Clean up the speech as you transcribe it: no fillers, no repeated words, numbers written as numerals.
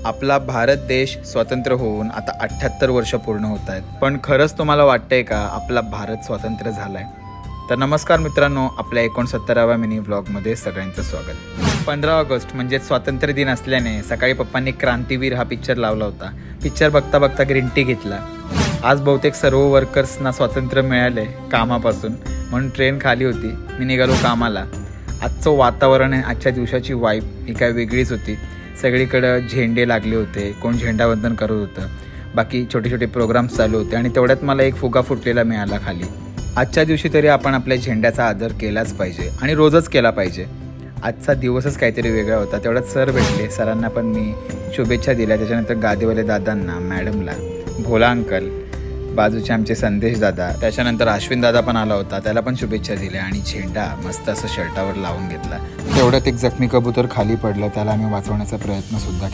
आपला भारत देश स्वतंत्र होऊन आता 78 वर्ष पूर्ण होत आहेत. पण खरंच तुम्हाला वाटतंय का आपला भारत स्वतंत्र झालाय? तर नमस्कार मित्रांनो, आपल्या 69व्या मिनी व्लॉगमध्ये सगळ्यांचं स्वागत. 15 ऑगस्ट म्हणजे स्वातंत्र्य दिन असल्याने सकाळी पप्पांनी क्रांतीवीर हा पिक्चर लावला होता. पिक्चर बघता बघता ग्रीन टी घेतला. आज बहुतेक सर्व वर्कर्सना स्वातंत्र्य मिळाले कामापासून, म्हणून ट्रेन खाली होती. मी निघालो कामाला. आजचं वातावरण आहे, आजच्या दिवसाची वाईब ही काय वेगळीच होती. सगळीकडं झेंडे लागले होते, कोण झेंडावंदन करत होतं, बाकी छोटे छोटे प्रोग्राम्स चालू होते आणि तेवढ्यात मला एक फुगा फुटलेला मिळाला खाली. आजच्या दिवशी तरी आपण आपल्या झेंड्याचा आदर केलाच पाहिजे आणि रोजच केला पाहिजे. आजचा दिवसच काहीतरी वेगळा होता. तेवढ्यात सर भेटले. सरांना पण मी शुभेच्छा दिल्या. त्याच्यानंतर गादीवाले दादांना, मॅडमला, भोला अंकल, बाजूचे आमचे संदेश दादा, त्याच्यानंतर अश्विन दादा पण आला होता, त्याला पण शुभेच्छा दिल्या आणि झेंडा मस्त असं शर्टावर लावून घेतला. तेवढ्यात एक जखमी कबूतर खाली पडलं, त्याला आम्ही वाचवण्याचा प्रयत्न सुद्धा केला.